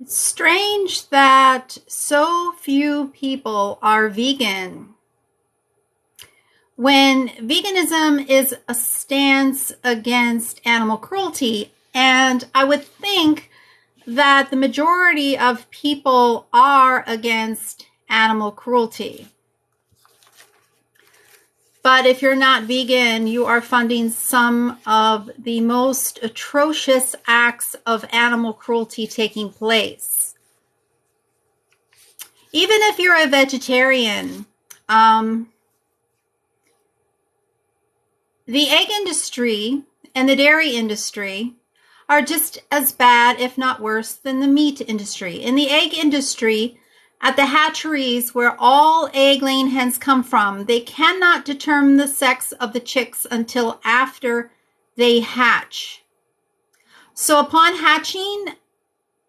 It's strange that so few people are vegan. When veganism is a stance against animal cruelty, and I would think that the majority of people are against animal cruelty. But if you're not vegan, you are funding some of the most atrocious acts of animal cruelty taking place. Even if you're a vegetarian, the egg industry and the dairy industry are just as bad, if not worse, than the meat industry. In the egg industry, at the hatcheries where all egg-laying hens come from, they cannot determine the sex of the chicks until after they hatch. So upon hatching,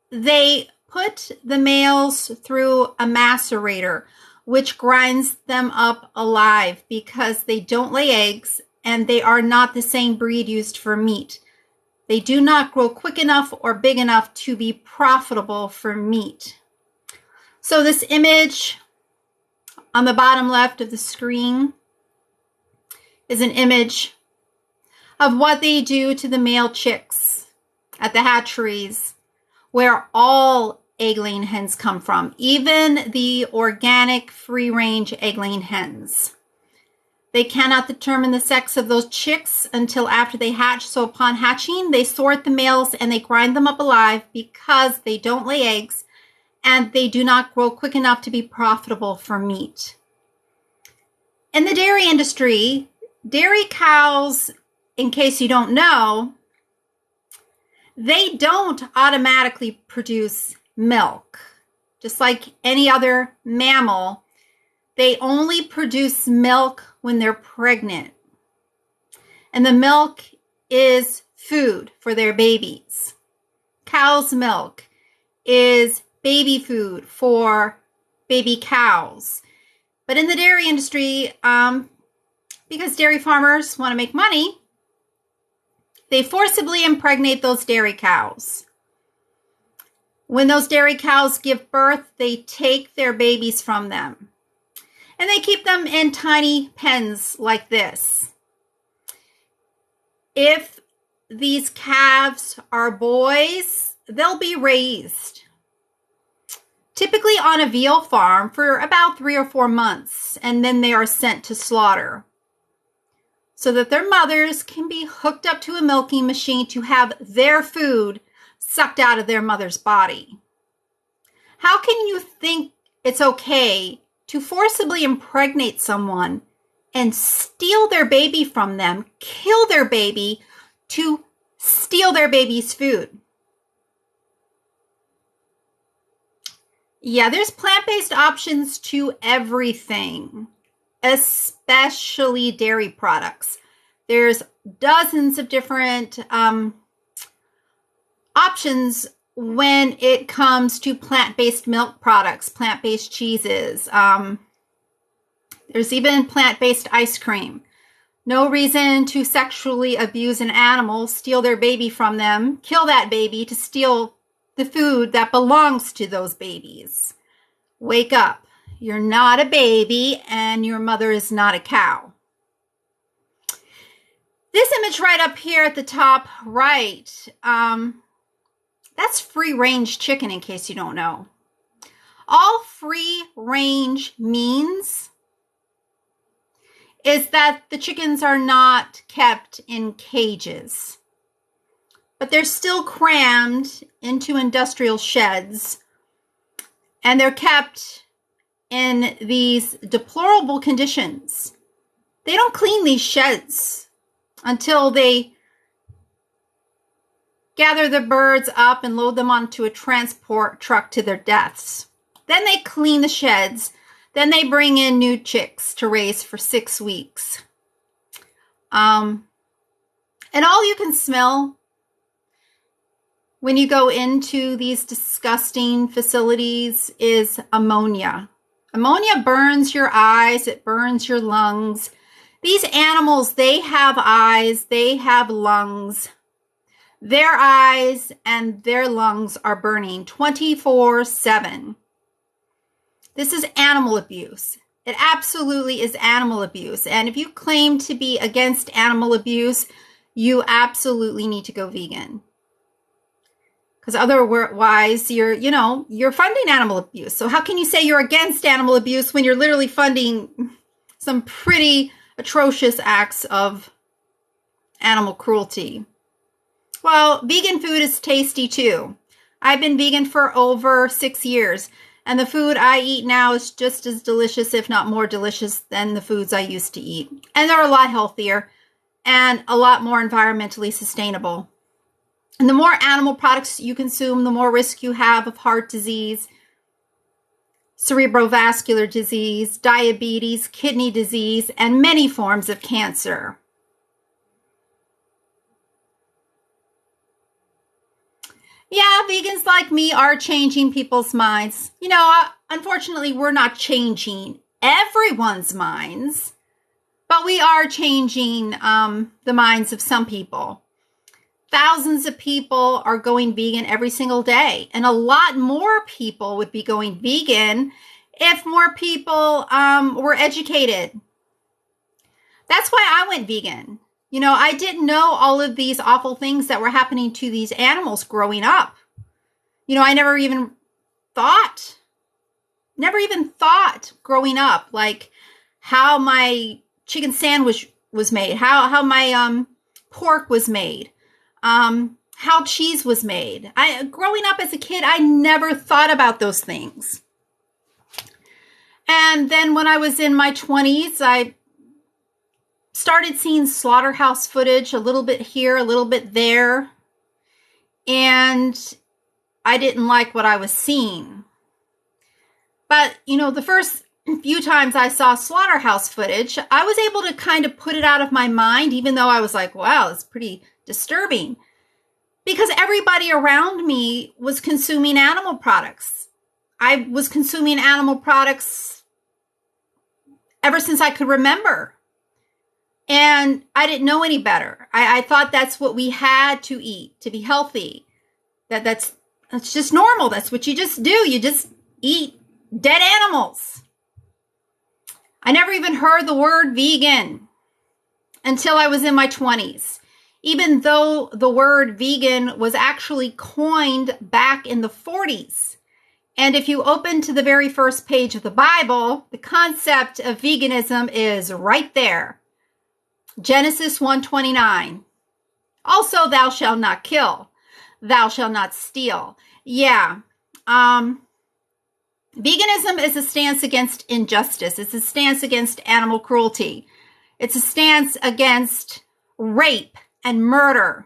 they put the males through a macerator, which grinds them up alive because they don't lay eggs and they are not the same breed used for meat. They do not grow quick enough or big enough to be profitable for meat. So this image on the bottom left of the screen is an image of what they do to the male chicks at the hatcheries where all egg-laying hens come from, even the organic free-range egg-laying hens. They cannot determine the sex of those chicks until after they hatch. So upon hatching, they sort the males and they grind them up alive because they don't lay eggs and they do not grow quick enough to be profitable for meat. In the dairy industry, dairy cows, in case you don't know, they don't automatically produce milk. Just like any other mammal, they only produce milk when they're pregnant. And the milk is food for their babies. Cow's milk is baby food for baby cows. But in the dairy industry, because dairy farmers want to make money, they forcibly impregnate those dairy cows. When those dairy cows give birth, they take their babies from them. And they keep them in tiny pens like this. If these calves are boys, they'll be raised typically on a veal farm for about 3 or 4 months, and then they are sent to slaughter so that their mothers can be hooked up to a milking machine to have their food sucked out of their mother's body. How can you think it's okay to forcibly impregnate someone and steal their baby from them, kill their baby to steal their baby's food? Yeah, there's plant-based options to everything, especially dairy products. There's dozens of different options when it comes to plant-based milk products, plant-based cheeses. There's even plant-based ice cream. No reason to sexually abuse an animal, steal their baby from them, kill that baby to steal the food that belongs to those babies. Wake up. You're not a baby and your mother is not a cow. This image right up here at the top right, that's free-range chicken, in case you don't know. All free-range means is that the chickens are not kept in cages, but they're still crammed into industrial sheds, and they're kept in these deplorable conditions. They don't clean these sheds until they gather the birds up and load them onto a transport truck to their deaths. Then they clean the sheds. Then they bring in new chicks to raise for 6 weeks. And all you can smell when you go into these disgusting facilities is ammonia. Ammonia burns your eyes. It burns your lungs. These animals, they have eyes. They have lungs. Their eyes and their lungs are burning 24/7. This is animal abuse. It absolutely is animal abuse. And if you claim to be against animal abuse, you absolutely need to go vegan. Because otherwise, you're funding animal abuse. So how can you say you're against animal abuse when you're literally funding some pretty atrocious acts of animal cruelty? Well, vegan food is tasty too. I've been vegan for over 6 years, and the food I eat now is just as delicious, if not more delicious, than the foods I used to eat. And they're a lot healthier and a lot more environmentally sustainable. And the more animal products you consume, the more risk you have of heart disease, cerebrovascular disease, diabetes, kidney disease, and many forms of cancer. Yeah, vegans like me are changing people's minds. Unfortunately, we're not changing everyone's minds, but we are changing the minds of some people. Thousands of people are going vegan every single day, and a lot more people would be going vegan if more people were educated. That's why I went vegan. I didn't know all of these awful things that were happening to these animals growing up. I never even thought growing up, like how my chicken sandwich was made, how my pork was made, how cheese was made. Growing up as a kid, I never thought about those things. And then when I was in my 20s, I started seeing slaughterhouse footage, a little bit here, a little bit there. And I didn't like what I was seeing. But, the first few times I saw slaughterhouse footage, I was able to kind of put it out of my mind, even though I was like, wow, it's pretty disturbing. Because everybody around me was consuming animal products. I was consuming animal products ever since I could remember. And I didn't know any better. I thought that's what we had to eat to be healthy. That's just normal. That's what you just do. You just eat dead animals. I never even heard the word vegan until I was in my 20s. Even though the word vegan was actually coined back in the 40s. And if you open to the very first page of the Bible, the concept of veganism is right there. Genesis 1:29. Also, thou shalt not kill. Thou shalt not steal. Yeah. Veganism is a stance against injustice. It's a stance against animal cruelty. It's a stance against rape and murder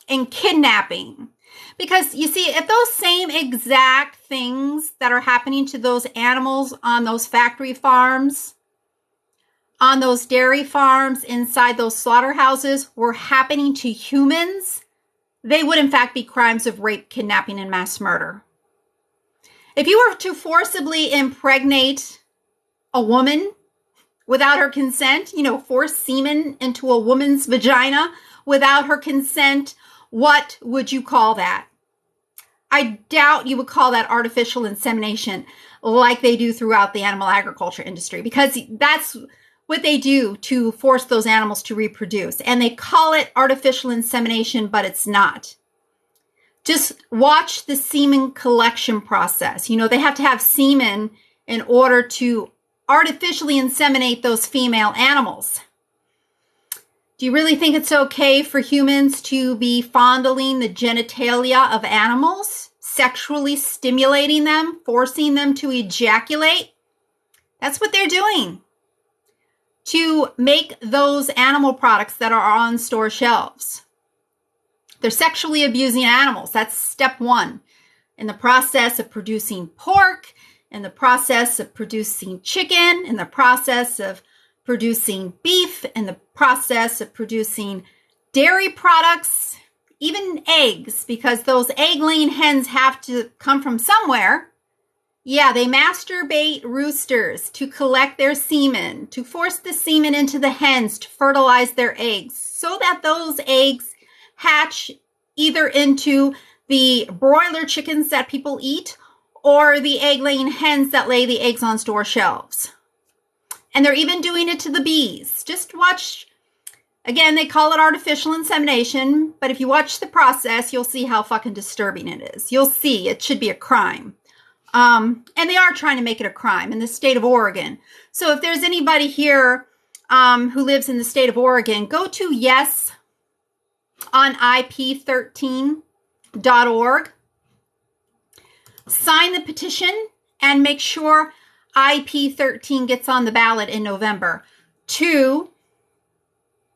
and kidnapping. Because you see, if those same exact things that are happening to those animals on those factory farms, on those dairy farms, inside those slaughterhouses were happening to humans, they would in fact be crimes of rape, kidnapping, and mass murder. If you were to forcibly impregnate a woman without her consent, force semen into a woman's vagina without her consent, what would you call that? I doubt you would call that artificial insemination like they do throughout the animal agriculture industry, because that's what they do to force those animals to reproduce. And they call it artificial insemination, but it's not. Just watch the semen collection process. They have to have semen in order to artificially inseminate those female animals. Do you really think it's okay for humans to be fondling the genitalia of animals, sexually stimulating them, forcing them to ejaculate? That's what they're doing to make those animal products that are on store shelves. They're sexually abusing animals. That's step one in the process of producing pork, in the process of producing chicken, in the process of producing beef, in the process of producing dairy products, even eggs, because those egg-laying hens have to come from somewhere. Yeah, they masturbate roosters to collect their semen, to force the semen into the hens to fertilize their eggs so that those eggs hatch either into the broiler chickens that people eat or the egg-laying hens that lay the eggs on store shelves. And they're even doing it to the bees. Just watch. Again, they call it artificial insemination, but if you watch the process, you'll see how fucking disturbing it is. You'll see it should be a crime. And they are trying to make it a crime in the state of Oregon. So if there's anybody here who lives in the state of Oregon, go to yes on ip13.org. Sign the petition and make sure IP13 gets on the ballot in November to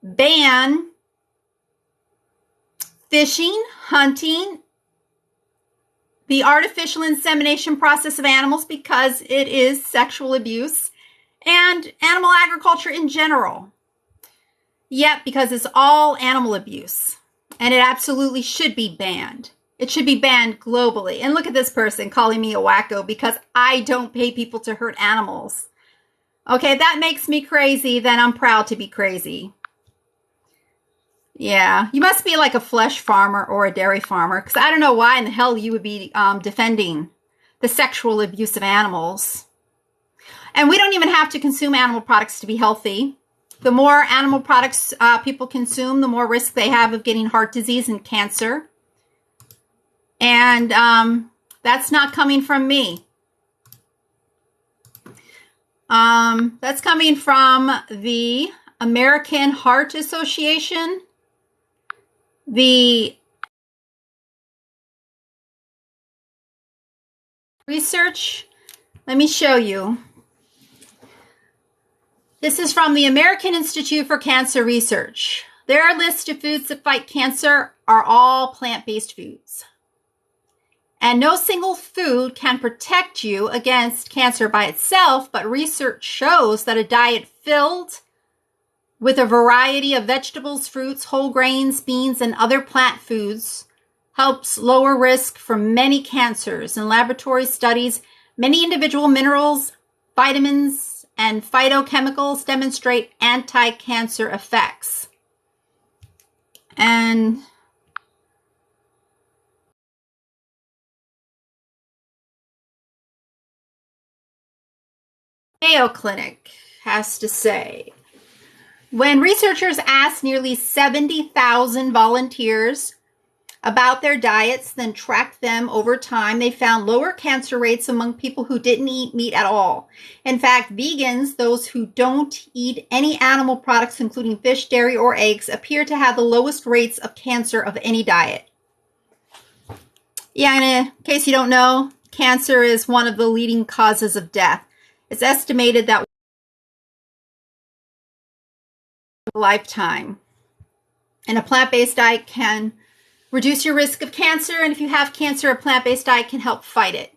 ban fishing, hunting, the artificial insemination process of animals because it is sexual abuse, and animal agriculture in general. Yep, because it's all animal abuse, and it absolutely should be banned. It should be banned globally. And look at this person calling me a wacko because I don't pay people to hurt animals. Okay, if that makes me crazy, then I'm proud to be crazy. Yeah, you must be like a flesh farmer or a dairy farmer, because I don't know why in the hell you would be defending the sexual abuse of animals. And we don't even have to consume animal products to be healthy. The more animal products people consume, the more risk they have of getting heart disease and cancer. And that's not coming from me. That's coming from the American Heart Association, the research. Let me show you. This is from the American Institute for Cancer Research. Their list of foods that fight cancer are all plant-based foods. And no single food can protect you against cancer by itself, but research shows that a diet filled with a variety of vegetables, fruits, whole grains, beans, and other plant foods helps lower risk for many cancers. In laboratory studies, many individual minerals, vitamins, and phytochemicals demonstrate anti-cancer effects. And Mayo Clinic has to say, when researchers asked nearly 70,000 volunteers about their diets, then tracked them over time, they found lower cancer rates among people who didn't eat meat at all. In fact, vegans, those who don't eat any animal products, including fish, dairy, or eggs, appear to have the lowest rates of cancer of any diet. Yeah, and in case you don't know, cancer is one of the leading causes of death. It's estimated that lifetime. And a plant-based diet can reduce your risk of cancer, and if you have cancer, a plant-based diet can help fight it.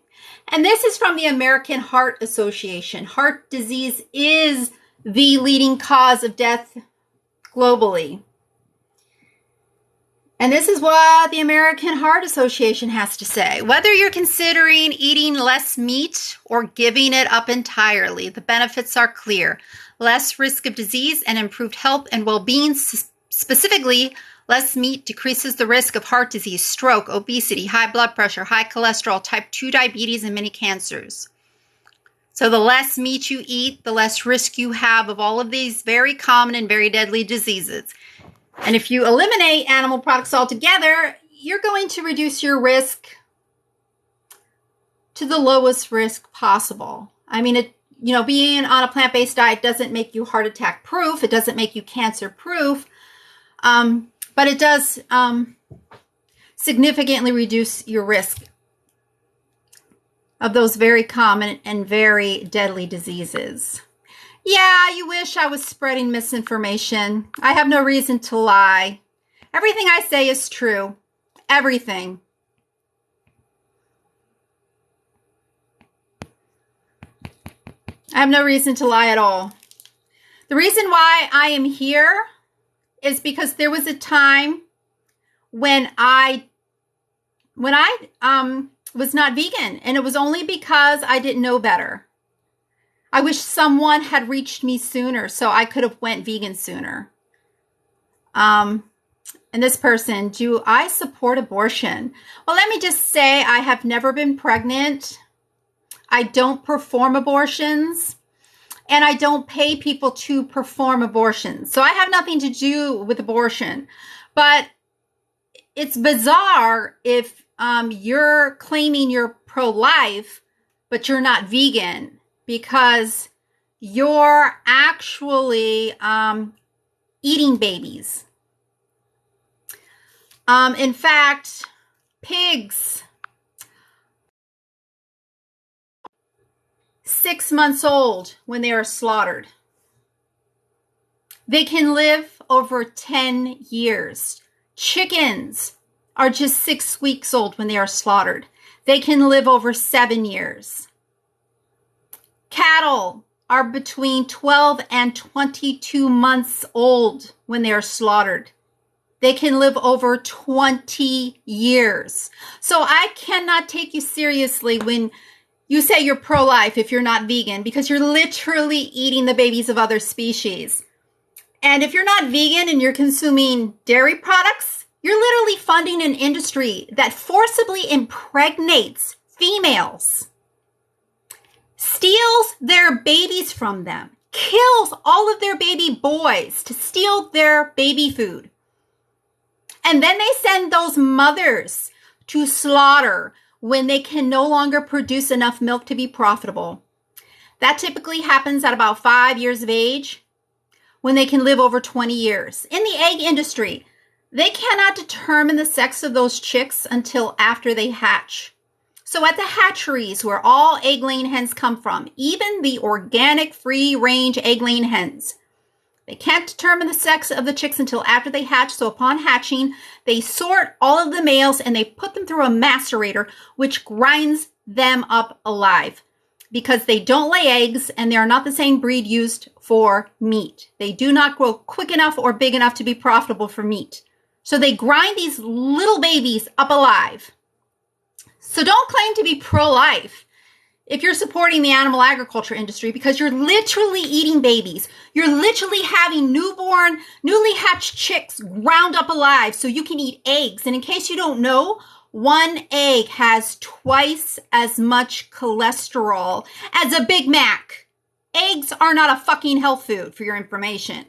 And this is from the American Heart Association. Heart disease is the leading cause of death globally. And this is what the American Heart Association has to say. Whether you're considering eating less meat or giving it up entirely, the benefits are clear. Less risk of disease and improved health and well-being. Specifically, less meat decreases the risk of heart disease, stroke, obesity, high blood pressure, high cholesterol, type 2 diabetes, and many cancers. So the less meat you eat, the less risk you have of all of these very common and very deadly diseases. And if you eliminate animal products altogether, you're going to reduce your risk to the lowest risk possible. I mean, being on a plant-based diet doesn't make you heart attack proof. It doesn't make you cancer proof. But it does significantly reduce your risk of those very common and very deadly diseases. Yeah, you wish I was spreading misinformation. I have no reason to lie. Everything I say is true. Everything. I have no reason to lie at all. The reason why I am here is because there was a time when I was not vegan, and it was only because I didn't know better. I wish someone had reached me sooner so I could have went vegan sooner. And this person, do I support abortion? Well, let me just say I have never been pregnant. I don't perform abortions. And I don't pay people to perform abortions. So I have nothing to do with abortion. But it's bizarre if you're claiming you're pro-life, but you're not vegan, because you're actually eating babies. In fact, pigs, 6 months old when they are slaughtered. They can live over 10 years. Chickens are just 6 weeks old when they are slaughtered. They can live over 7 years. Cattle are between 12 and 22 months old when they are slaughtered. They can live over 20 years. So I cannot take you seriously when you say you're pro-life if you're not vegan, because you're literally eating the babies of other species. And if you're not vegan and you're consuming dairy products, you're literally funding an industry that forcibly impregnates females, steals their babies from them, kills all of their baby boys to steal their baby food. And then they send those mothers to slaughter when they can no longer produce enough milk to be profitable. That typically happens at about 5 years of age, when they can live over 20 years. In the egg industry, they cannot determine the sex of those chicks until after they hatch. So at the hatcheries where all egg-laying hens come from, even the organic free-range egg-laying hens, they can't determine the sex of the chicks until after they hatch. So upon hatching, they sort all of the males and they put them through a macerator, which grinds them up alive, because they don't lay eggs and they are not the same breed used for meat. They do not grow quick enough or big enough to be profitable for meat. So they grind these little babies up alive. So don't claim to be pro-life if you're supporting the animal agriculture industry, because you're literally eating babies. You're literally having newborn, newly hatched chicks ground up alive so you can eat eggs. And in case you don't know, one egg has twice as much cholesterol as a Big Mac. Eggs are not a fucking health food, for your information.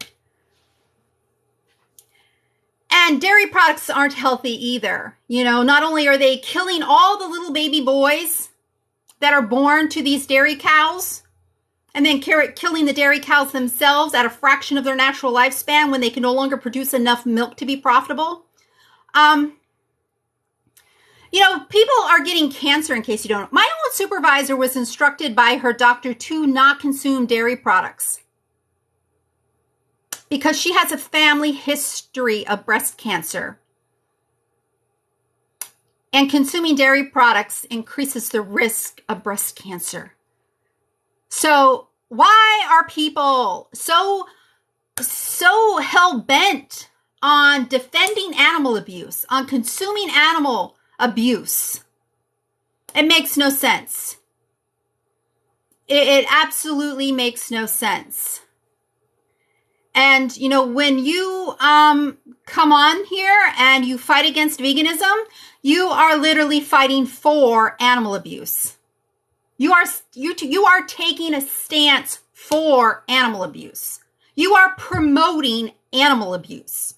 And dairy products aren't healthy either. You know, not only are they killing all the little baby boys that are born to these dairy cows, and then killing the dairy cows themselves at a fraction of their natural lifespan when they can no longer produce enough milk to be profitable. You know, people are getting cancer, in case you don't know. My own supervisor was instructed by her doctor to not consume dairy products because she has a family history of breast cancer. And consuming dairy products increases the risk of breast cancer. So why are people so hell-bent on defending animal abuse, on consuming animal abuse? It makes no sense. It absolutely makes no sense. And, you know, when you come on here and you fight against veganism, you are literally fighting for animal abuse. You are taking a stance for animal abuse. You are promoting animal abuse.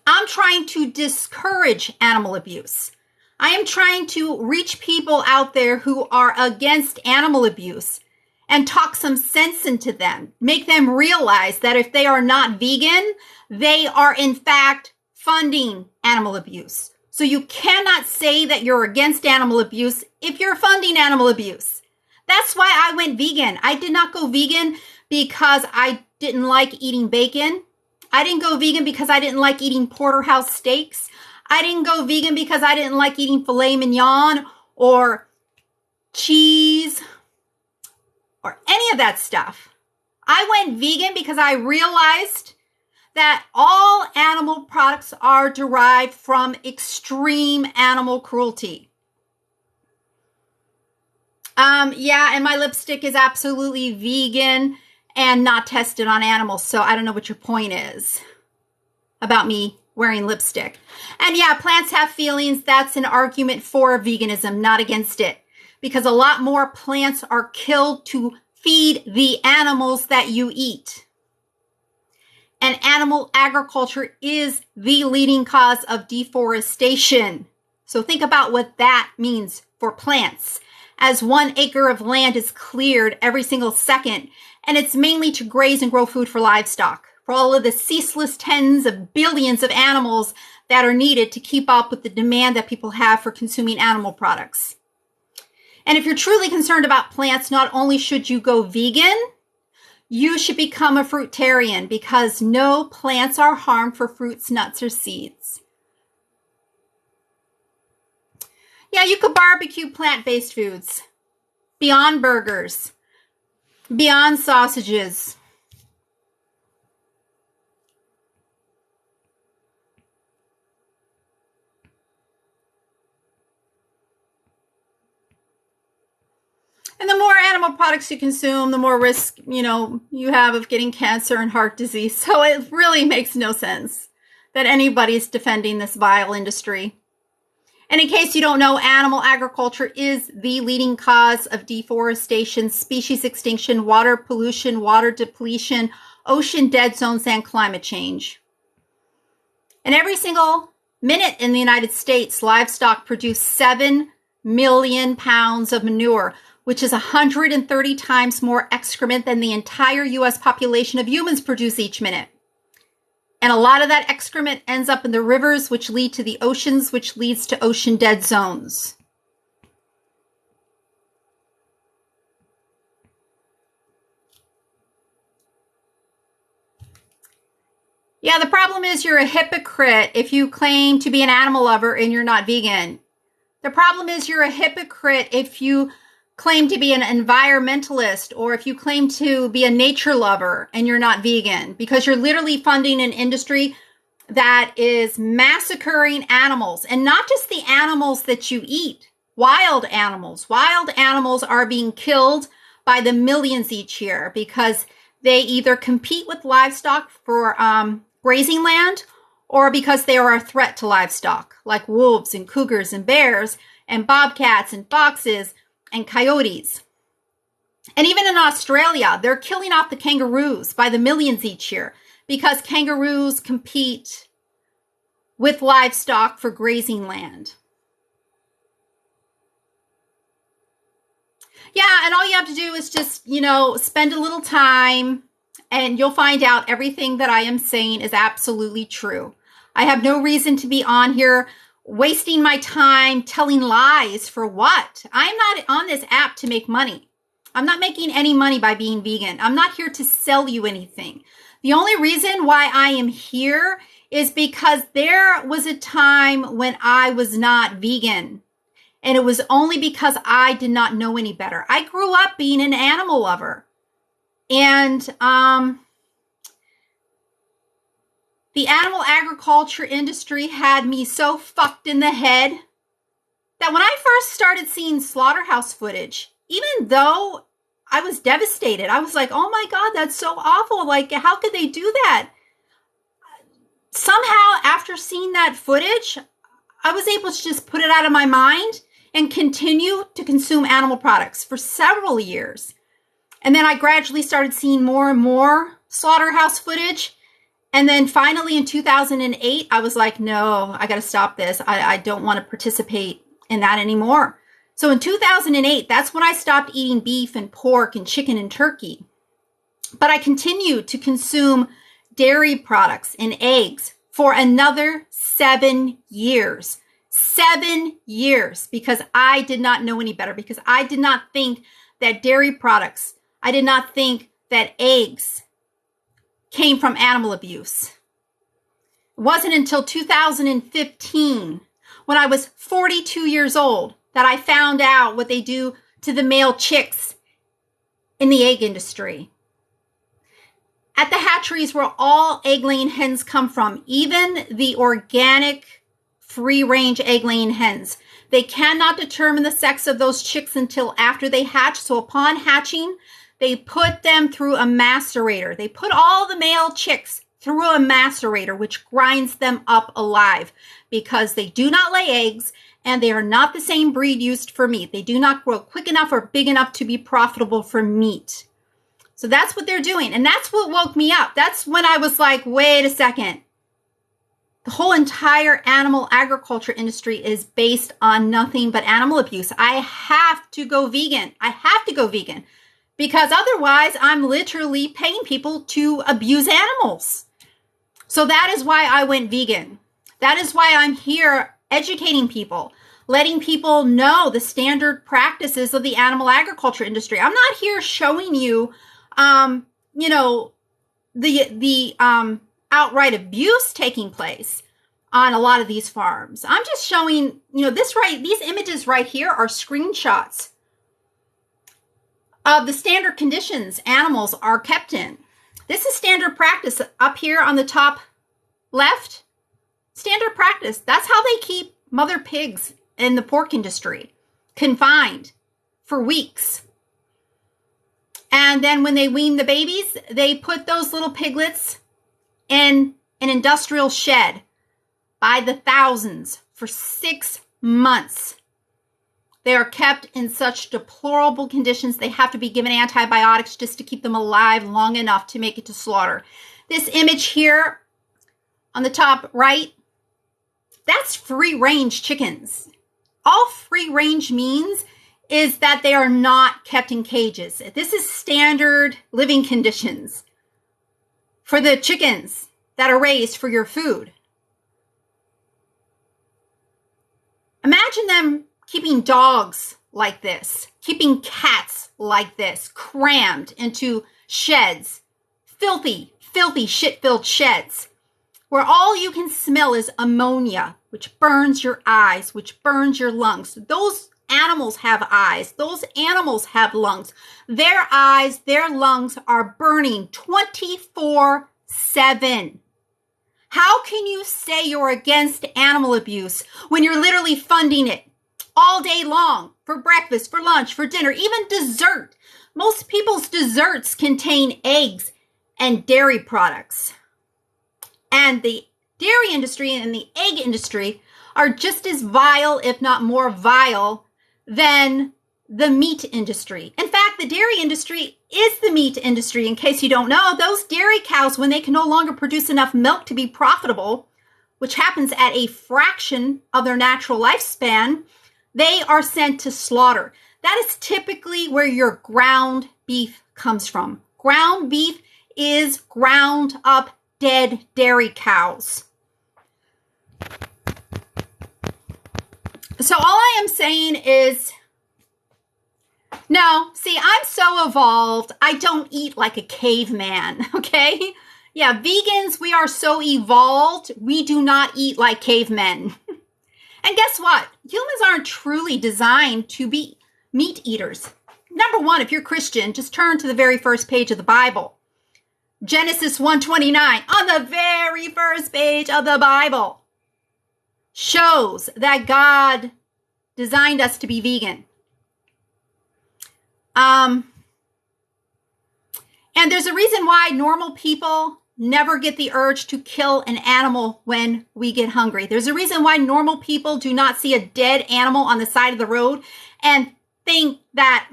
I'm trying to discourage animal abuse. I am trying to reach people out there who are against animal abuse and talk some sense into them. Make them realize that if they are not vegan, they are in fact funding animal abuse. So you cannot say that you're against animal abuse if you're funding animal abuse. That's why I went vegan. I did not go vegan because I didn't like eating bacon. I didn't go vegan because I didn't like eating porterhouse steaks. I didn't go vegan because I didn't like eating filet mignon or cheese or any of that stuff. I went vegan because I realized that all animal products are derived from extreme animal cruelty. Yeah, and my lipstick is absolutely vegan and not tested on animals, so I don't know what your point is about me wearing lipstick. And yeah, plants have feelings. That's an argument for veganism, not against it. Because a lot more plants are killed to feed the animals that you eat. And animal agriculture is the leading cause of deforestation. So think about what that means for plants. As 1 acre of land is cleared every single second, and it's mainly to graze and grow food for livestock, for all of the ceaseless tens of billions of animals that are needed to keep up with the demand that people have for consuming animal products. And if you're truly concerned about plants, not only should you go vegan, you should become a fruitarian, because no plants are harmed for fruits, nuts, or seeds. Yeah, you could barbecue plant-based foods. Beyond burgers. Beyond sausages. And the more animal products you consume, the more risk, you have of getting cancer and heart disease. So it really makes no sense that anybody's defending this vile industry. And in case you don't know, animal agriculture is the leading cause of deforestation, species extinction, water pollution, water depletion, ocean dead zones, and climate change. And every single minute in the United States, livestock produce 7 million pounds of manure, which is 130 times more excrement than the entire U.S. population of humans produce each minute. And a lot of that excrement ends up in the rivers, which lead to the oceans, which leads to ocean dead zones. Yeah, the problem is you're a hypocrite if you claim to be an animal lover and you're not vegan. The problem is you're a hypocrite if you claim to be an environmentalist, or if you claim to be a nature lover and you're not vegan, because you're literally funding an industry that is massacring animals, and not just the animals that you eat, wild animals. Wild animals are being killed by the millions each year because they either compete with livestock for grazing land, or because they are a threat to livestock, like wolves and cougars and bears and bobcats and foxes and coyotes. And even in Australia, they're killing off the kangaroos by the millions each year because kangaroos compete with livestock for grazing land. Yeah, and all you have to do is just, spend a little time and you'll find out everything that I am saying is absolutely true. I have no reason to be on here wasting my time telling lies for what? I'm not on this app to make money. I'm not making any money by being vegan. I'm not here to sell you anything. The only reason why I am here is because there was a time when I was not vegan. And it was only because I did not know any better. I grew up being an animal lover. And the animal agriculture industry had me so fucked in the head that when I first started seeing slaughterhouse footage, even though I was devastated, I was like, oh my God, that's so awful. Like, how could they do that? Somehow, after seeing that footage, I was able to just put it out of my mind and continue to consume animal products for several years. And then I gradually started seeing more and more slaughterhouse footage. And then finally in 2008, I was like, no, I got to stop this. I don't want to participate in that anymore. So in 2008, that's when I stopped eating beef and pork and chicken and turkey. But I continued to consume dairy products and eggs for another 7 years. 7 years, because I did not know any better, because I did not think that dairy products, I did not think that eggs came from animal abuse. It wasn't until 2015, when I was 42 years old, that I found out what they do to the male chicks in the egg industry. At the hatcheries where all egg-laying hens come from, even the organic free-range egg-laying hens, they cannot determine the sex of those chicks until after they hatch. So upon hatching, they put them through a macerator. They put all the male chicks through a macerator, which grinds them up alive because they do not lay eggs and they are not the same breed used for meat. They do not grow quick enough or big enough to be profitable for meat. So that's what they're doing. And that's what woke me up. That's when I was like, wait a second. The whole entire animal agriculture industry is based on nothing but animal abuse. I have to go vegan. I have to go vegan because otherwise I'm literally paying people to abuse animals. So that is why I went vegan. That is why I'm here educating people, letting people know the standard practices of the animal agriculture industry. I'm not here showing you, the outright abuse taking place on a lot of these farms. I'm just showing, these images right here are screenshots of the standard conditions animals are kept in. This is standard practice up here on the top left. Standard practice. That's how they keep mother pigs in the pork industry confined for weeks. And then when they wean the babies, they put those little piglets in an industrial shed by the thousands for 6 months. They are kept in such deplorable conditions. They have to be given antibiotics just to keep them alive long enough to make it to slaughter. This image here on the top right, that's free-range chickens. All free-range means is that they are not kept in cages. This is standard living conditions for the chickens that are raised for your food. Imagine them keeping dogs like this, keeping cats like this, crammed into sheds, filthy, shit-filled sheds, where all you can smell is ammonia, which burns your eyes, which burns your lungs. Those animals have eyes. Those animals have lungs. Their eyes, their lungs are burning 24/7. How can you say you're against animal abuse when you're literally funding it all day long for breakfast, for lunch, for dinner, even dessert? Most people's desserts contain eggs and dairy products. And the dairy industry and the egg industry are just as vile, if not more vile, than the meat industry. In fact, the dairy industry is the meat industry. In case you don't know, those dairy cows, when they can no longer produce enough milk to be profitable, which happens at a fraction of their natural lifespan, they are sent to slaughter. That is typically where your ground beef comes from. Ground beef is ground up dead dairy cows. So all I am saying is, no, see, I'm so evolved. I don't eat like a caveman, okay? Yeah, vegans, we are so evolved. We do not eat like cavemen. And guess what? Humans aren't truly designed to be meat eaters. Number one, if you're Christian, just turn to the very first page of the Bible. Genesis 1:29, on the very first page of the Bible, shows that God designed us to be vegan. And there's a reason why normal people never get the urge to kill an animal when we get hungry. There's a reason why normal people do not see a dead animal on the side of the road and think that,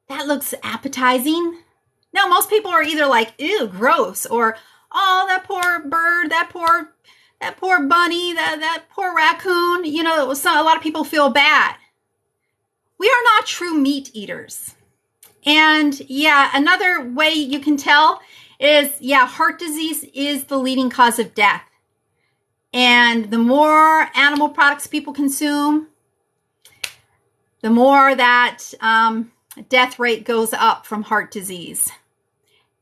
that looks appetizing. No, most people are either like, ew, gross, or, oh, that poor bird, that poor bunny, that poor raccoon. You know, a lot of people feel bad. We are not true meat eaters. And yeah, another way you can tell is, heart disease is the leading cause of death. And the more animal products people consume, the more that death rate goes up from heart disease.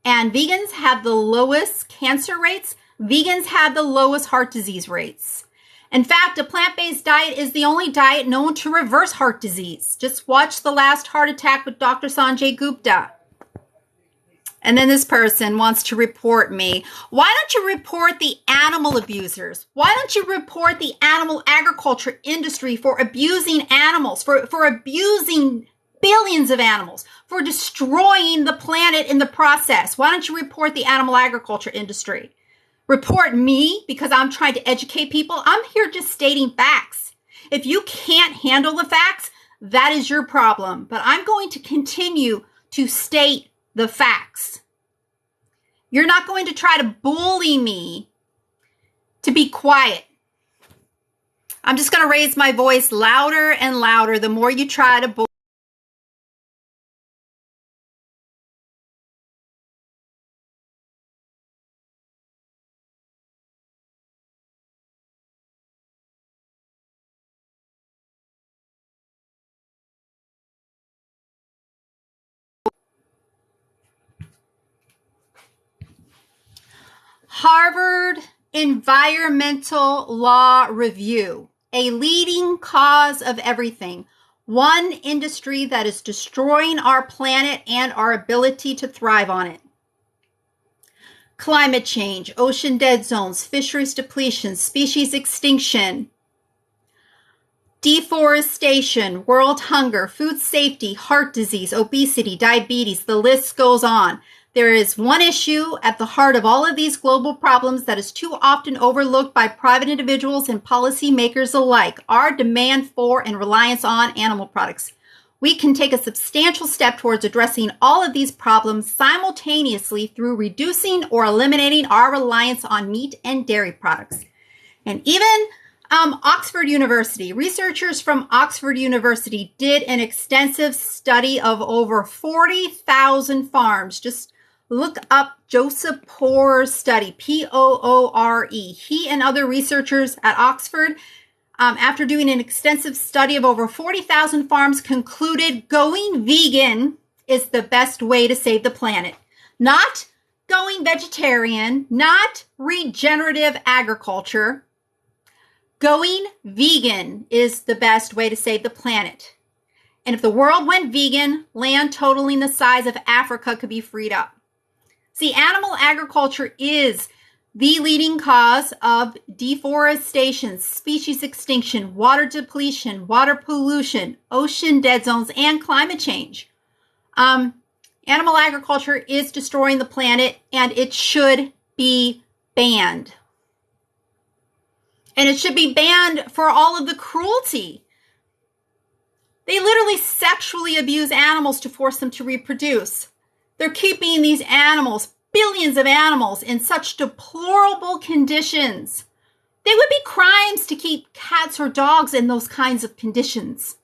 And vegans have the lowest cancer rates. Vegans have the lowest heart disease rates. In fact, a plant-based diet is the only diet known to reverse heart disease. Just watch The Last Heart Attack with Dr. Sanjay Gupta. And then this person wants to report me. Why don't you report the animal abusers? Why don't you report the animal agriculture industry for abusing animals, for abusing billions of animals, for destroying the planet in the process. Why don't you report the animal agriculture industry? Report me because I'm trying to educate people. I'm here just stating facts. If you can't handle the facts, that is your problem. But I'm going to continue to state the facts. You're not going to try to bully me to be quiet. I'm just going to raise my voice louder and louder the more you try to bully. Harvard Environmental Law Review, a leading cause of everything. One industry that is destroying our planet and our ability to thrive on it. Climate change, ocean dead zones, fisheries depletion, species extinction, deforestation, world hunger, food safety, heart disease, obesity, diabetes, the list goes on. There is one issue at the heart of all of these global problems that is too often overlooked by private individuals and policymakers alike: our demand for and reliance on animal products. We can take a substantial step towards addressing all of these problems simultaneously through reducing or eliminating our reliance on meat and dairy products. And even Oxford University, researchers from Oxford University did an extensive study of over 40,000 farms. Just look up Joseph Poor's study, Poore. He and other researchers at Oxford, after doing an extensive study of over 40,000 farms, concluded going vegan is the best way to save the planet. Not going vegetarian, not regenerative agriculture. Going vegan is the best way to save the planet. And if the world went vegan, land totaling the size of Africa could be freed up. See, animal agriculture is the leading cause of deforestation, species extinction, water depletion, water pollution, ocean dead zones, and climate change. Animal agriculture is destroying the planet, and it should be banned. And it should be banned for all of the cruelty. They literally sexually abuse animals to force them to reproduce. They're keeping these animals, billions of animals, in such deplorable conditions. They would be crimes to keep cats or dogs in those kinds of conditions.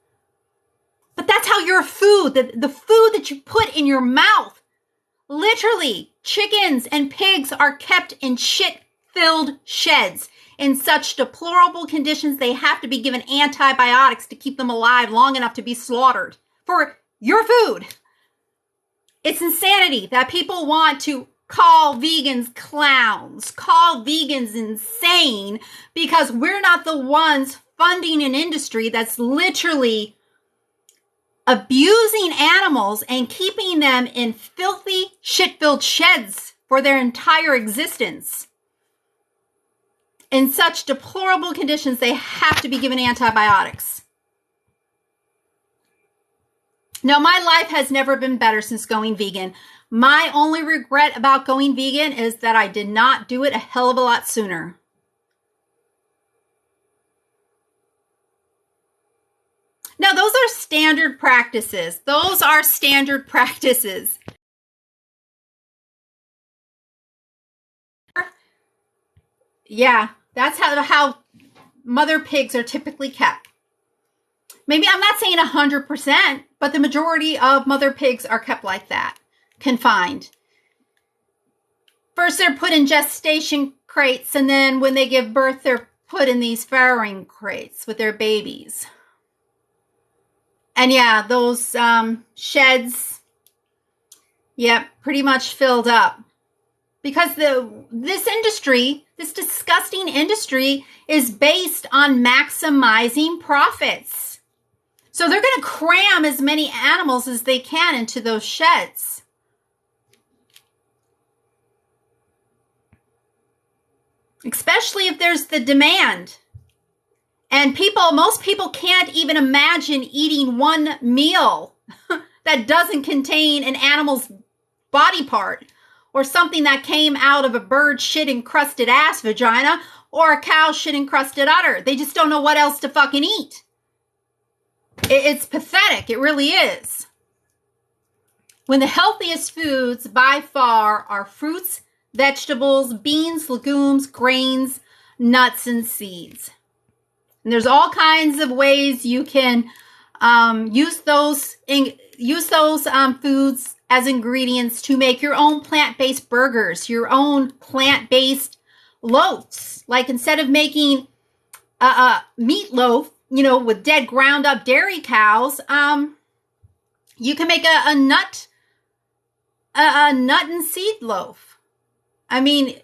But that's how your food, the food that you put in your mouth, literally, chickens and pigs are kept in shit-filled sheds in such deplorable conditions they have to be given antibiotics to keep them alive long enough to be slaughtered for your food. It's insanity that people want to call vegans clowns, call vegans insane, because we're not the ones funding an industry that's literally abusing animals and keeping them in filthy, shit-filled sheds for their entire existence. In such deplorable conditions, they have to be given antibiotics. Now, my life has never been better since going vegan. My only regret about going vegan is that I did not do it a hell of a lot sooner. Now, those are standard practices. Those are standard practices. Yeah, that's how mother pigs are typically kept. Maybe I'm not saying 100%, but the majority of mother pigs are kept like that, confined. First, they're put in gestation crates, and then when they give birth, they're put in these farrowing crates with their babies. And yeah, those sheds, pretty much filled up. Because this industry, this disgusting industry, is based on maximizing profits. So they're going to cram as many animals as they can into those sheds. Especially if there's the demand. And most people can't even imagine eating one meal that doesn't contain an animal's body part, or something that came out of a bird shit encrusted ass vagina, or a cow shit encrusted udder. They just don't know what else to fucking eat. It's pathetic. It really is. When the healthiest foods by far are fruits, vegetables, beans, legumes, grains, nuts, and seeds. And there's all kinds of ways you can use those foods as ingredients to make your own plant-based burgers, your own plant-based loaves. Like instead of making a meatloaf, with dead ground up dairy cows, you can make a nut and seed loaf. I mean,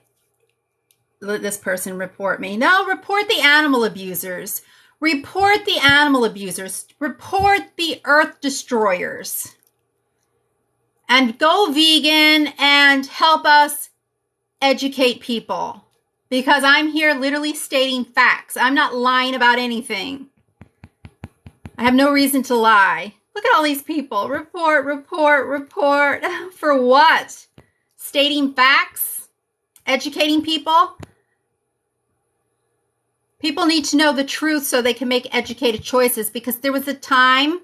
let this person report me. No, report the animal abusers. Report the animal abusers. Report the earth destroyers. And go vegan and help us educate people. Because I'm here literally stating facts. I'm not lying about anything. I have no reason to lie. Look at all these people. Report, report, report. For what? Stating facts? Educating people? People need to know the truth so they can make educated choices, because there was a time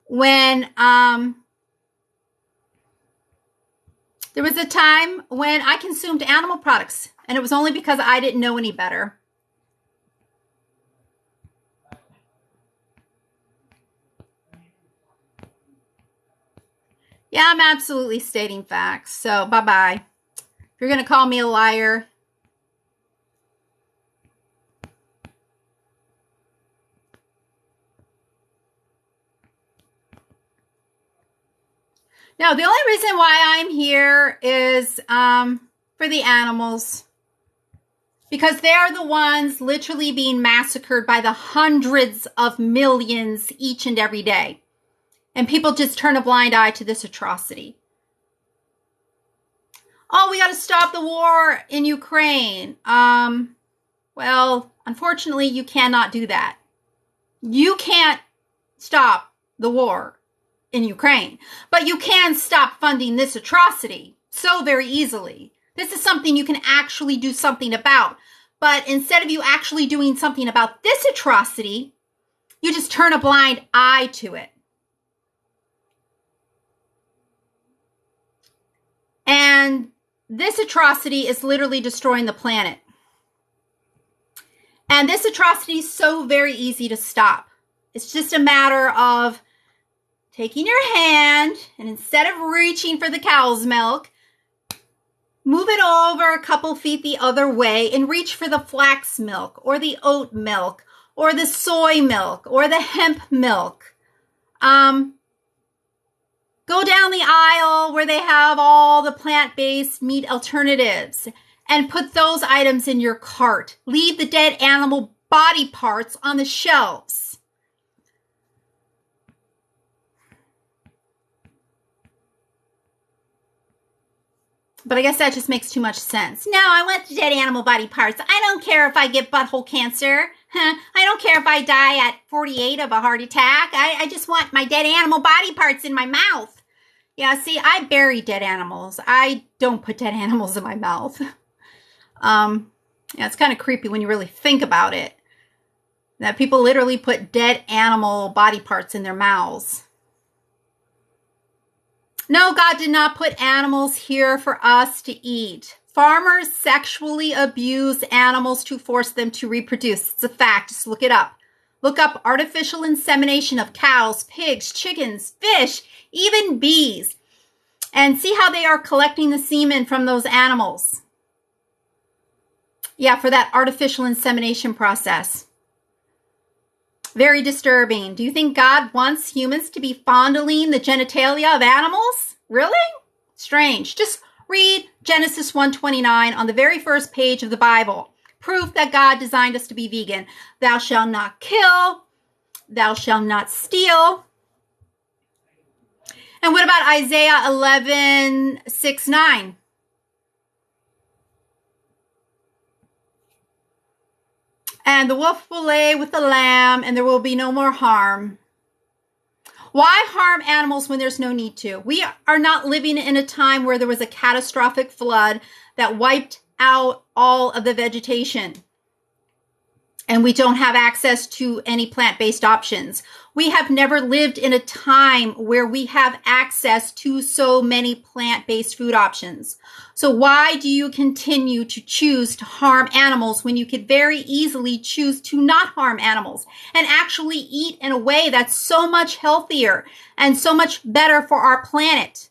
when I consumed animal products, and it was only because I didn't know any better. Yeah, I'm absolutely stating facts. So, bye-bye. If you're going to call me a liar. No, the only reason why I'm here is for the animals. Because they are the ones literally being massacred by the hundreds of millions each and every day. And people just turn a blind eye to this atrocity. Oh, we got to stop the war in Ukraine. Well, unfortunately, you cannot do that. You can't stop the war in Ukraine, but you can stop funding this atrocity so very easily. This is something you can actually do something about. But instead of you actually doing something about this atrocity, you just turn a blind eye to it. And this atrocity is literally destroying the planet. And this atrocity is so very easy to stop. It's just a matter of taking your hand and instead of reaching for the cow's milk, move it over a couple feet the other way and reach for the flax milk or the oat milk or the soy milk or the hemp milk. Go down the aisle where they have all the plant-based meat alternatives and put those items in your cart. Leave the dead animal body parts on the shelves. But I guess that just makes too much sense. No, I want the dead animal body parts. I don't care if I get butthole cancer. I don't care if I die at 48 of a heart attack. I just want my dead animal body parts in my mouth. Yeah, see, I bury dead animals. I don't put dead animals in my mouth. Yeah, it's kind of creepy when you really think about it. That people literally put dead animal body parts in their mouths. No, God did not put animals here for us to eat. Farmers sexually abuse animals to force them to reproduce. It's a fact. Just look it up. Look up artificial insemination of cows, pigs, chickens, fish, even bees, and see how they are collecting the semen from those animals. Yeah, for that artificial insemination process. Very disturbing. Do you think God wants humans to be fondling the genitalia of animals? Really? Strange. Just read Genesis 1:29 on the very first page of the Bible. Proof that God designed us to be vegan. Thou shalt not kill. Thou shalt not steal. And what about Isaiah 11:6-9? And the wolf will lay with the lamb, and there will be no more harm. Why harm animals when there's no need to? We are not living in a time where there was a catastrophic flood that wiped out all of the vegetation, and we don't have access to any plant-based options. We have never lived in a time where we have access to so many plant-based food options. So why do you continue to choose to harm animals when you could very easily choose to not harm animals and actually eat in a way that's so much healthier and so much better for our planet?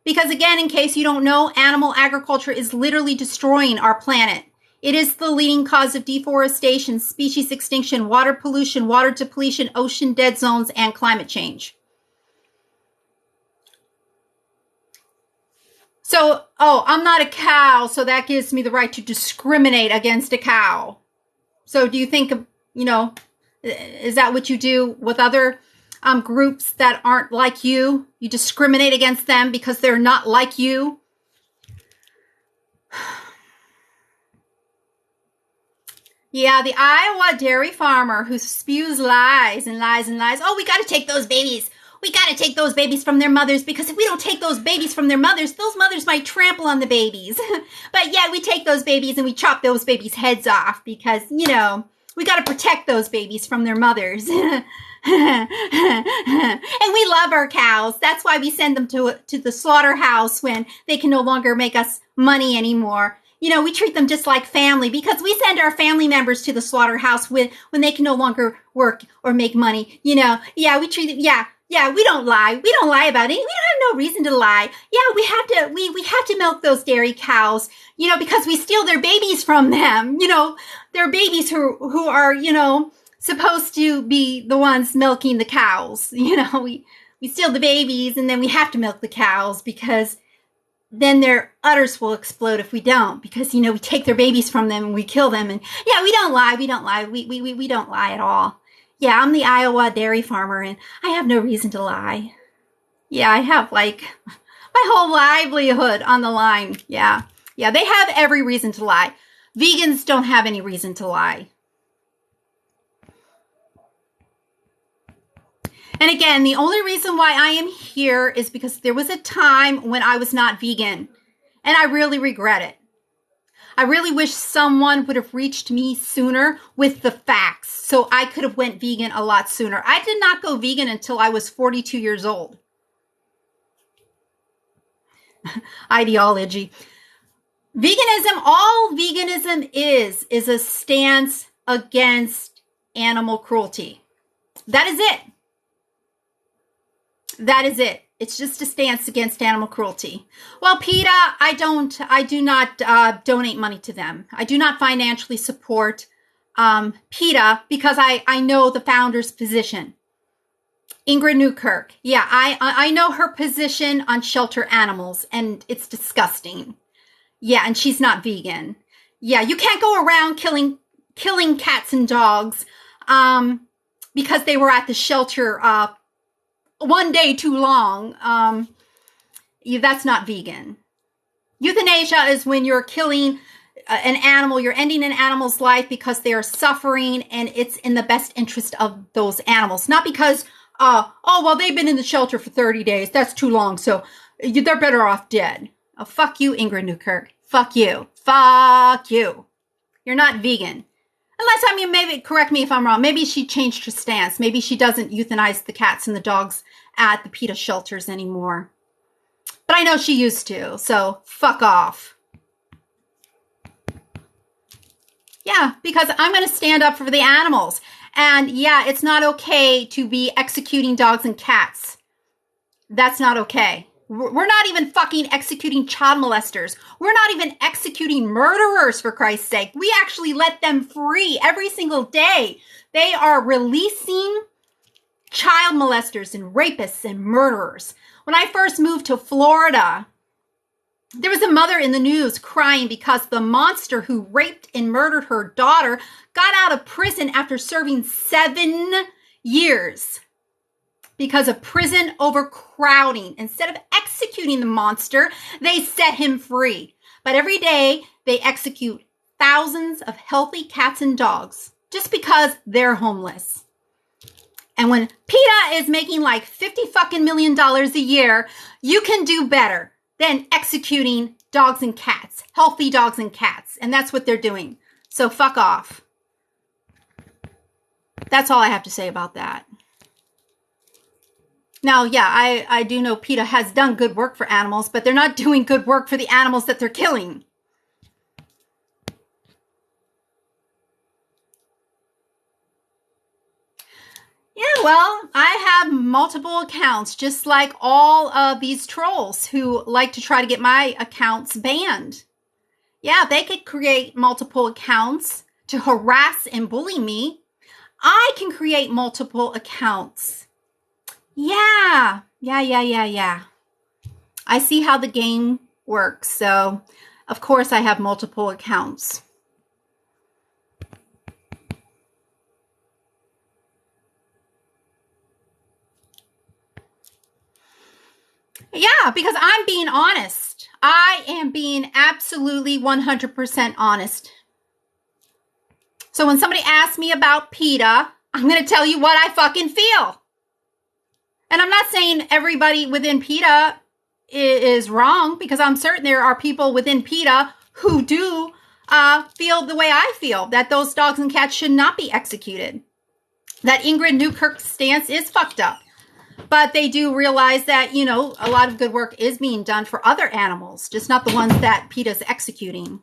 Because again, in case you don't know, animal agriculture is literally destroying our planet. It is the leading cause of deforestation, species extinction, water pollution, water depletion, ocean dead zones, and climate change. So, I'm not a cow, so that gives me the right to discriminate against a cow. So do you think, is that what you do with other groups that aren't like you? You discriminate against them because they're not like you? Yeah, the Iowa dairy farmer who spews lies and lies and lies. Oh, we got to take those babies. We got to take those babies from their mothers, because if we don't take those babies from their mothers, those mothers might trample on the babies. But yeah, we take those babies and we chop those babies' heads off because, we got to protect those babies from their mothers. And we love our cows. That's why we send them to the slaughterhouse when they can no longer make us money anymore. We treat them just like family, because we send our family members to the slaughterhouse when they can no longer work or make money. Yeah, we treat them, yeah, we don't lie. We don't lie about it. We don't have no reason to lie. Yeah, we have to milk those dairy cows, because we steal their babies from them. They're babies who are, supposed to be the ones milking the cows. We steal the babies and then we have to milk the cows, because then their udders will explode if we don't, because, we take their babies from them and we kill them. And yeah, we don't lie. We don't lie. We don't lie at all. Yeah, I'm the Iowa dairy farmer and I have no reason to lie. Yeah, I have my whole livelihood on the line. Yeah, they have every reason to lie. Vegans don't have any reason to lie. And again, the only reason why I am here is because there was a time when I was not vegan, and I really regret it. I really wish someone would have reached me sooner with the facts, so I could have went vegan a lot sooner. I did not go vegan until I was 42 years old. Ideology. Veganism, all veganism is a stance against animal cruelty. That is it. That is it. It's just a stance against animal cruelty. Well, PETA, I do not donate money to them. I do not financially support PETA because I know the founder's position. Ingrid Newkirk. Yeah, I know her position on shelter animals, and it's disgusting. Yeah, and she's not vegan. Yeah, you can't go around killing cats and dogs because they were at the shelter one day too long. That's not vegan. Euthanasia is when you're killing an animal, you're ending an animal's life because they are suffering and it's in the best interest of those animals. Not because, they've been in the shelter for 30 days. That's too long, so they're better off dead. Oh, fuck you, Ingrid Newkirk. Fuck you. Fuck you. You're not vegan. Unless, maybe, correct me if I'm wrong, maybe she changed her stance. Maybe she doesn't euthanize the cats and the dogs at the PETA shelters anymore. But I know she used to, so fuck off. Yeah, because I'm going to stand up for the animals. And yeah, it's not okay to be executing dogs and cats. That's not okay. We're not even fucking executing child molesters. We're not even executing murderers, for Christ's sake. We actually let them free every single day. They are releasing child molesters and rapists and murderers. When I first moved to Florida, there was a mother in the news crying because the monster who raped and murdered her daughter got out of prison after serving 7 years. Because of prison overcrowding. Instead of executing the monster, they set him free. But every day, they execute thousands of healthy cats and dogs just because they're homeless. And when PETA is making like $50 fucking million a year, you can do better than executing dogs and cats, healthy dogs and cats. And that's what they're doing. So fuck off. That's all I have to say about that. Now, yeah, I do know PETA has done good work for animals, but they're not doing good work for the animals that they're killing. Yeah, well, I have multiple accounts, just like all of these trolls who like to try to get my accounts banned. Yeah, they could create multiple accounts to harass and bully me. I can create multiple accounts. Yeah. I see how the game works, so of course I have multiple accounts. Yeah, because I'm being honest. I am being absolutely 100% honest. So when somebody asks me about PETA, I'm going to tell you what I fucking feel. And I'm not saying everybody within PETA is wrong, because I'm certain there are people within PETA who do feel the way I feel, that those dogs and cats should not be executed. That Ingrid Newkirk's stance is fucked up. But they do realize that, you know, a lot of good work is being done for other animals, just not the ones that PETA's executing.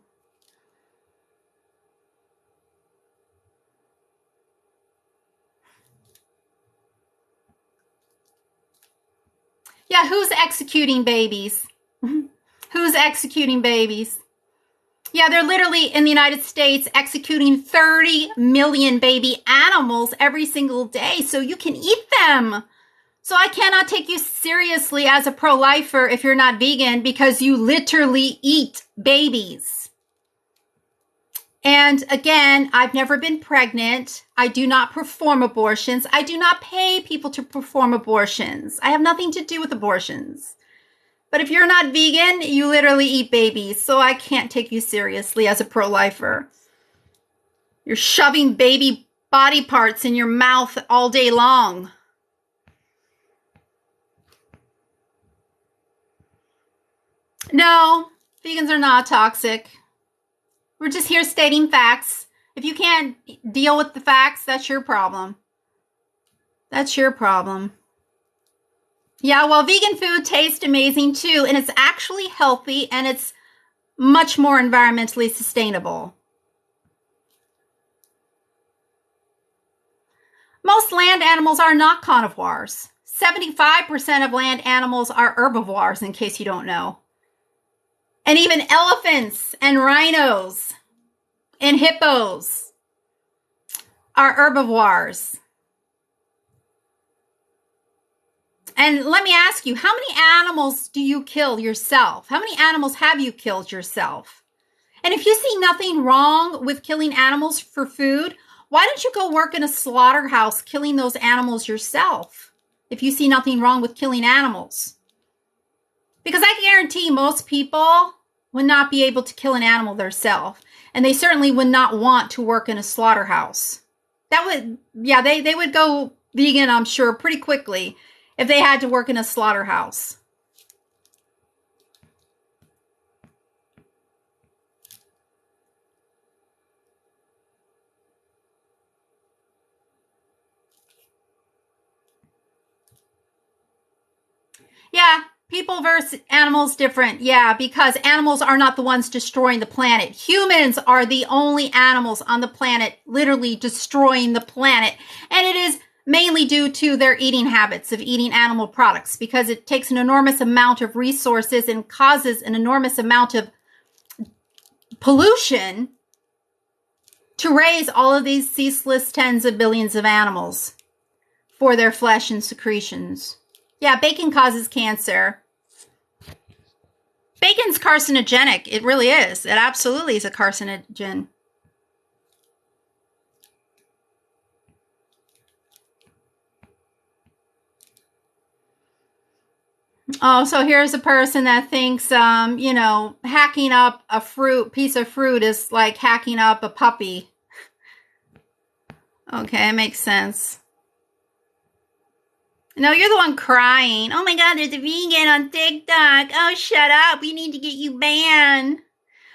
Yeah, who's executing babies? Who's executing babies? Yeah, they're literally in the United States executing 30 million baby animals every single day so you can eat them. So I cannot take you seriously as a pro-lifer if you're not vegan, because you literally eat babies. And again, I've never been pregnant. I do not perform abortions. I do not pay people to perform abortions. I have nothing to do with abortions. But if you're not vegan, you literally eat babies. So I can't take you seriously as a pro-lifer. You're shoving baby body parts in your mouth all day long. No, vegans are not toxic. We're just here stating facts. If you can't deal with the facts, that's your problem. That's your problem. Yeah, well, vegan food tastes amazing too, and it's actually healthy, and it's much more environmentally sustainable. Most land animals are not carnivores. 75% of land animals are herbivores, in case you don't know. And even elephants and rhinos and hippos are herbivores. And let me ask you, how many animals do you kill yourself? How many animals have you killed yourself? And if you see nothing wrong with killing animals for food, why don't you go work in a slaughterhouse killing those animals yourself? If you see nothing wrong with killing animals. Because I guarantee most people would not be able to kill an animal themselves. And they certainly would not want to work in a slaughterhouse. That would, yeah, they would go vegan, I'm sure, pretty quickly if they had to work in a slaughterhouse. Yeah, people versus animals different. Yeah, because animals are not the ones destroying the planet. Humans are the only animals on the planet literally destroying the planet. And it is mainly due to their eating habits of eating animal products, because it takes an enormous amount of resources and causes an enormous amount of pollution to raise all of these ceaseless tens of billions of animals for their flesh and secretions. Yeah, bacon causes cancer. Bacon's carcinogenic. It really is. It absolutely is a carcinogen. Oh, so here's a person that thinks, hacking up a piece of fruit is like hacking up a puppy. Okay, it makes sense. No, you're the one crying. Oh my God, there's a vegan on TikTok. Oh, shut up. We need to get you banned.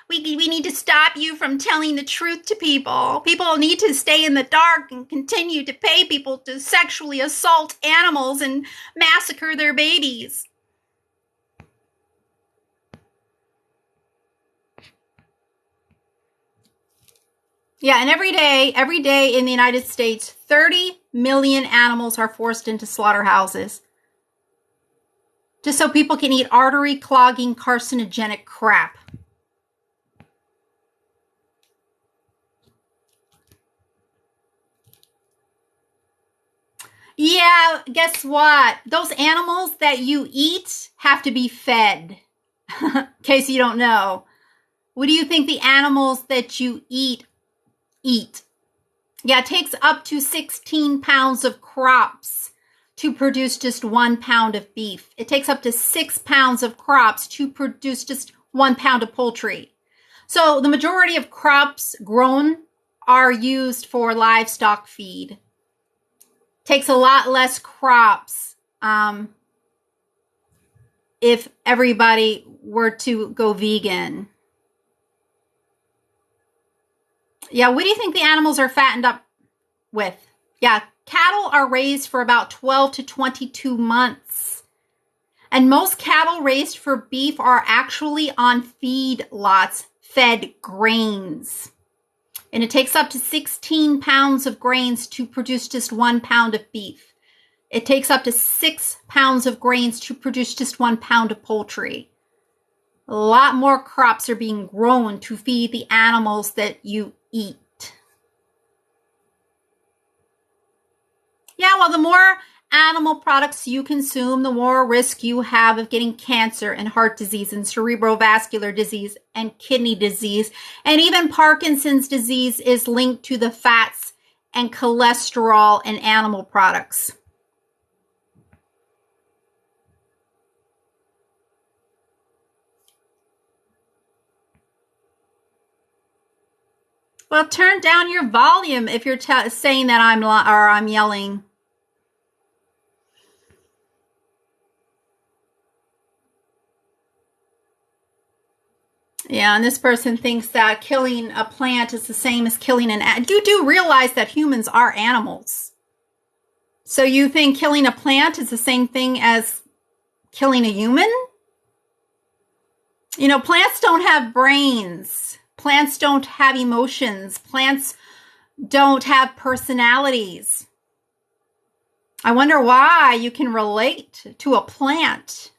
We need to stop you from telling the truth to people. People need to stay in the dark and continue to pay people to sexually assault animals and massacre their babies. Yeah, and every day in the United States, 30 million animals are forced into slaughterhouses just so people can eat artery clogging carcinogenic crap. Yeah, guess what? Those animals that you eat have to be fed. In case you don't know. What do you think the animals that you eat? Yeah, it takes up to 16 pounds of crops to produce just 1 pound of beef. It takes up to 6 pounds of crops to produce just 1 pound of poultry. So the majority of crops grown are used for livestock feed. Takes a lot less crops if everybody were to go vegan. Yeah, what do you think the animals are fattened up with? Yeah, cattle are raised for about 12 to 22 months. And most cattle raised for beef are actually on feed lots fed grains. And it takes up to 16 pounds of grains to produce just 1 pound of beef. It takes up to 6 pounds of grains to produce just 1 pound of poultry. A lot more crops are being grown to feed the animals that you eat. Yeah, well, the more animal products you consume, the more risk you have of getting cancer and heart disease and cerebrovascular disease and kidney disease. And even Parkinson's disease is linked to the fats and cholesterol in animal products. Well, turn down your volume if you're saying that I'm yelling. Yeah, and this person thinks that killing a plant is the same as killing an animal. You do realize that humans are animals. So you think killing a plant is the same thing as killing a human? You know, plants don't have brains. Plants don't have emotions. Plants don't have personalities. I wonder why you can relate to a plant,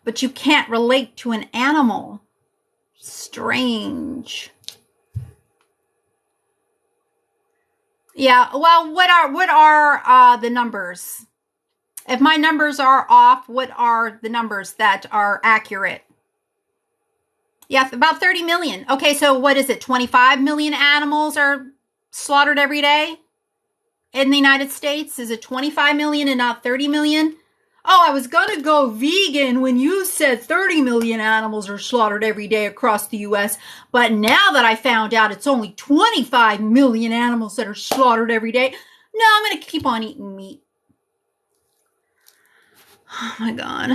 but you can't relate to an animal. Strange. Yeah, well, what are the numbers? If my numbers are off, what are the numbers that are accurate? Yeah, about 30 million. Okay, so what is it? 25 million animals are slaughtered every day in the United States? Is it 25 million and not 30 million? Oh, I was going to go vegan when you said 30 million animals are slaughtered every day across the U.S. But now that I found out it's only 25 million animals that are slaughtered every day, no, I'm going to keep on eating meat. Oh my God.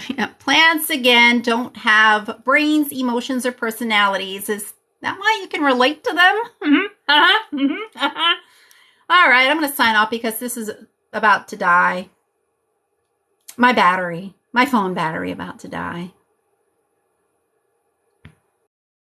Yeah, plants, again, don't have brains, emotions, or personalities. Is that why you can relate to them? All right, I'm going to sign off because this is about to die. My phone battery about to die.